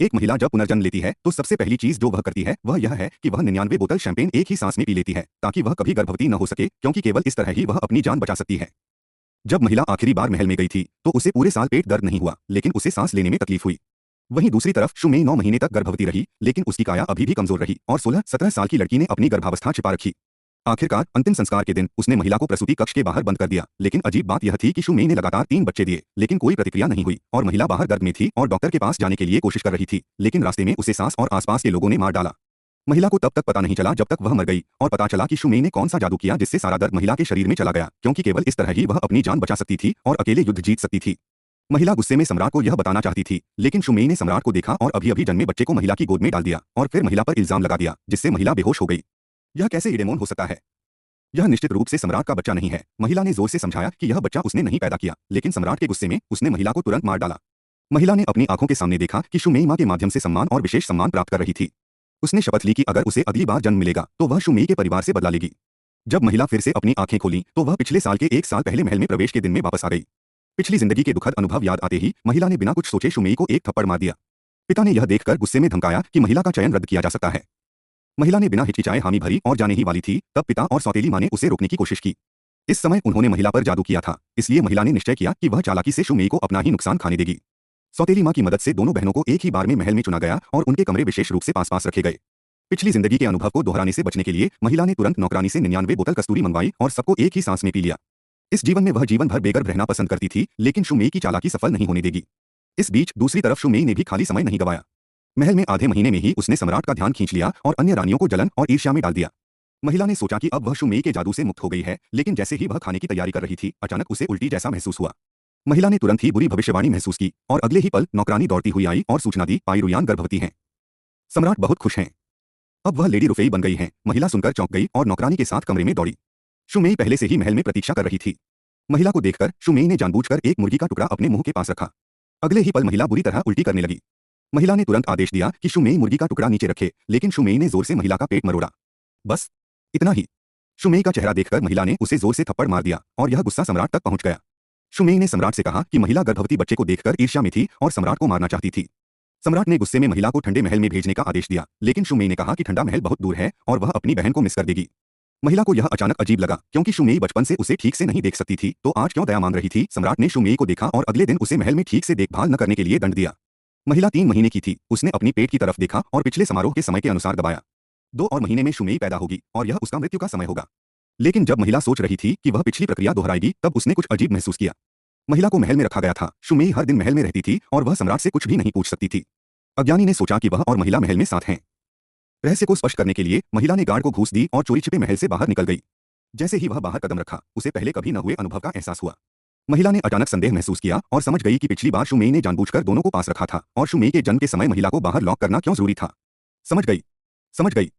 एक महिला जब पुनर्जन्म लेती है तो सबसे पहली चीज जो वह करती है वह यह है कि वह 99 बोतल शैंपेन एक ही सांस में पी लेती है ताकि वह कभी गर्भवती न हो सके, क्योंकि केवल इस तरह ही वह अपनी जान बचा सकती है। जब महिला आखिरी बार महल में गई थी तो उसे पूरे साल पेट दर्द नहीं हुआ, लेकिन उसे सांस लेने में तकलीफ हुई। वहीं दूसरी तरफ शुमेई 9 महीने तक गर्भवती रही, लेकिन उसकी काया अभी भी कमजोर रही और 16-17 साल की लड़की ने अपनी गर्भावस्था छिपा रखी। आखिरकार अंतिम संस्कार के दिन उसने महिला को प्रसूति कक्ष के बाहर बंद कर दिया, लेकिन अजीब बात यह थी कि शुमेई ने लगातार 3 बच्चे दिए, लेकिन कोई प्रतिक्रिया नहीं हुई और महिला बाहर गर्भ में थी और डॉक्टर के पास जाने के लिए कोशिश कर रही थी, लेकिन रास्ते में उसे सांस और आसपास के लोगों ने मार डाला। महिला को तब तक पता नहीं चला जब तक वह मर गई और पता चला कि शुमेई ने कौन सा जादू किया जिससे सारा दर्द महिला के शरीर में चला गया, क्योंकि केवल इस तरह ही वह अपनी जान बचा सकती थी और अकेले युद्ध जीत सकती थी। महिला गुस्से में सम्राट को यह बताना चाहती थी, लेकिन शुमेई ने सम्राट को देखा और अभी-अभी जन्मे बच्चे को महिला की गोद में डाल दिया और फिर महिला पर इल्जाम लगा दिया, जिससे महिला बेहोश हो गई। यह कैसे इडेमोन हो सकता है? यह निश्चित रूप से सम्राट का बच्चा नहीं है। महिला ने जोर से समझाया कि यह बच्चा उसने नहीं पैदा किया, लेकिन सम्राट के गुस्से में उसने महिला को तुरंत मार डाला। महिला ने अपनी आंखों के सामने देखा कि शुमेई मां के माध्यम से सम्मान और विशेष सम्मान प्राप्त कर रही थी। उसने शपथ ली कि अगर उसे अगली बार जन्म मिलेगा तो वह शुमेई के परिवार से बदला लेगी। जब महिला फिर से अपनी आंखें खोली तो वह पिछले साल के 1 साल पहले महल में प्रवेश के दिन में वापस आ गई। पिछली जिंदगी के दुखद अनुभव याद आते ही महिला ने बिना कुछ सोचे शुमेई को एक थप्पड़ मार दिया। पिता ने यह देखकर गुस्से में धमकाया कि महिला का चयन रद्द किया जा सकता है। महिला ने बिना हिचकिचाए हामी भरी और जाने ही वाली थी, तब पिता और सौतेली मां ने उसे रोकने की कोशिश की। इस समय उन्होंने महिला पर जादू किया था, इसलिए महिला ने निश्चय किया कि वह चालाकी से शुमेई को अपना ही नुकसान खाने देगी। सौतेली मां की मदद से दोनों बहनों को एक ही बार में महल में चुना गया और उनके कमरे विशेष रूप से पास-पास रखे गए। पिछली जिंदगी के अनुभव को दोहराने से बचने के लिए महिला ने तुरंत नौकरानी से 99 बोतल कस्तूरी मंगवाई और सबको एक ही सांस में पी लिया। इस जीवन में वह जीवन भर बेगर्भ रहना पसंद करती थी, लेकिन शुमेई की चालाकी सफल नहीं होने देगी। इस बीच दूसरी तरफ शुमेई ने भी खाली समय नहीं गवाया। महल में आधे महीने में ही उसने सम्राट का ध्यान खींच लिया और अन्य रानियों को जलन और ईर्ष्या में डाल दिया। महिला ने सोचा कि अब वह शुमेई के जादू से मुक्त हो गई है, लेकिन जैसे ही वह खाने की तैयारी कर रही थी, अचानक उसे उल्टी जैसा महसूस हुआ। महिला ने तुरंत ही बुरी भविष्यवाणी महसूस की और अगले ही पल नौकरानी दौड़ती हुई आई और सूचना दी, पाइरुयान गर्भवती हैं। सम्राट बहुत खुश हैं। अब वह लेडी रुफेई बन गई हैं। महिला सुनकर चौंक गई और नौकरानी के साथ कमरे में दौड़ी। शुमेई पहले से ही महल में प्रतीक्षा कर रही थी। महिला को देखकर शुमेई ने जानबूझकर एक मुर्गी का टुकड़ा अपने मुंह के पास रखा। अगले ही पल महिला बुरी तरह उल्टी करने लगी। महिला ने तुरंत आदेश दिया कि शुमेई मुर्गी का टुकड़ा नीचे रखे, लेकिन शुमेई ने जोर से महिला का पेट मरोड़ा। बस इतना ही। शुमेई का चेहरा देखकर महिला ने उसे जोर से थप्पड़ मार दिया और यह गुस्सा सम्राट तक पहुंच गया। शुमेई ने सम्राट से कहा कि महिला गर्भवती बच्चे को देखकर ईर्ष्या में थी और सम्राट को मारना चाहती थी। सम्राट ने गुस्से में महिला को ठंडे महल में भेजने का आदेश दिया, लेकिन शुमेई ने कहा कि ठंडा महल बहुत दूर है और वह अपनी बहन को मिस कर देगी। महिला को यह अचानक अजीब लगा, क्योंकि शुमेई बचपन से उसे ठीक से नहीं देख सकती थी, तो आज क्यों दया मांग रही थी। सम्राट ने शुमेई को देखा और अगले दिन उसे महल में ठीक से देखभाल न करने के लिए दंड दिया। महिला 3 महीने की थी। उसने अपनी पेट की तरफ देखा और पिछले समारोह के समय के अनुसार दबाया। 2 और महीने में शुमेई पैदा होगी और यह उसका मृत्यु का समय होगा। लेकिन जब महिला सोच रही थी कि वह पिछली प्रक्रिया दोहराएगी, तब उसने कुछ अजीब महसूस किया। महिला को महल में रखा गया था। शुमेई हर दिन महल में रहती थी और वह सम्राट से कुछ भी नहीं पूछ सकती थी। अज्ञानी ने सोचा कि वह और महिला महल में साथ हैं। रहस्य को स्पष्ट करने के लिए महिला ने गार्ड को घूस दी और चोरी छिपे महल से बाहर निकल गई। जैसे ही वह बाहर कदम रखा, उसे पहले कभी न हुए अनुभव का एहसास हुआ। महिला ने अचानक संदेह महसूस किया और समझ गई कि पिछली बार शुमेई ने जानबूझकर दोनों को पास रखा था और शुमेई के जन्म के समय महिला को बाहर लॉक करना क्यों जरूरी था। समझ गई।